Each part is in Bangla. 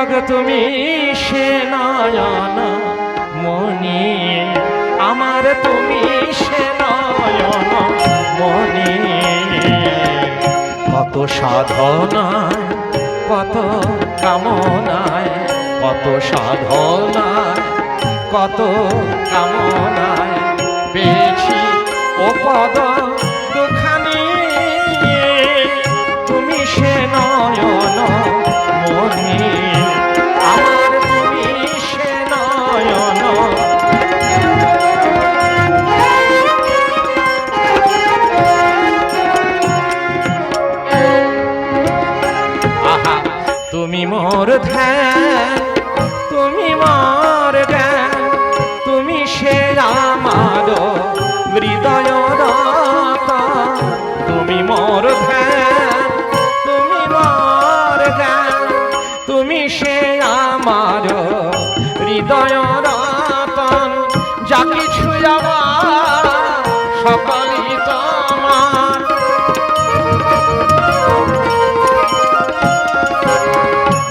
ওগো তুমি সে নয়ন মনি আমার, তুমি সে নয়ন মনি। কত সাধনায় কত কামনায়, কত সাধনায় কত কামনায় পেয়েছি ও পদ দুখানি, তুমি সে নয়ন মনি আমার, তুমি সে নয়ন। আহা তুমি মোর ধ্যান, তুমি মোর জ্ঞান, তুমি সে আমার হৃদয় রতন। তুমি মোর ধ্যান, তুমি মোর জ্ঞান, তুমি সে আমার হৃদয় রতন। যা কিছু আমার সকলই তোমার,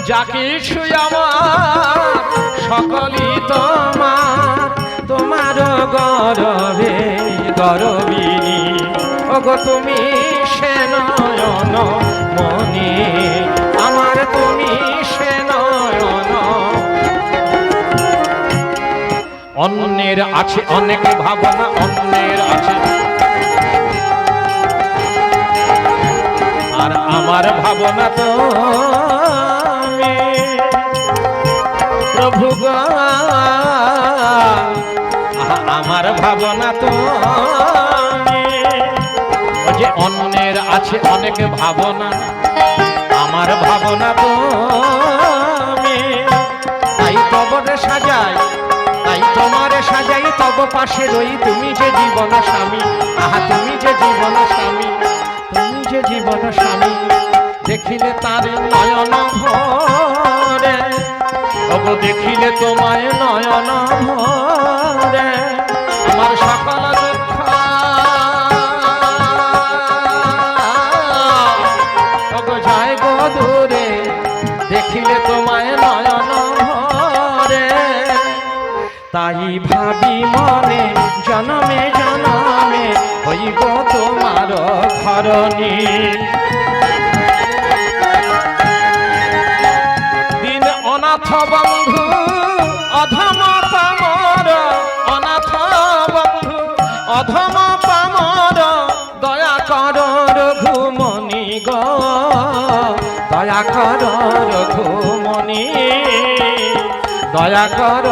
যা কিছু আমার সকলই তোমার। তোমার গরবে গরবিনী ওগো তুমি সে নয়ন মনি আমার, তুমি সে নয়ন। অন্যের আছে অনেক ভাবনা, অন্যের আছে, আর আমার ভাবনা তো প্রভু গো, আমার ভাবনা তো যে অন্যের আছে অনেক ভাবনা, আমার ভাবনা তো তাই তবরে সাজাই, তাই তোমারে সাজাই, তব পাশে রই, তুমি যে জীবন স্বামী। আহা তুমি যে জীবন স্বামী, তুমি যে জীবন স্বামী। দেখিলে তার নয়ন ভরে ওগো, দেখিলে তোমায় নয়ন ভরে আমার সকল দুঃখ ওগো যায় গো দূরে, দেখিলে তোমায় নয়ন ভরে। তাই ভাবি মনে জনমে জনমে হইব তোমার ঘরণী। দিন অনাথ বন্ধু অধম পামর, অনাথ বন্ধু অধম পামর, দয়া কর রঘুমণি গো, দয়া কর রঘুমণি, দয়া কর।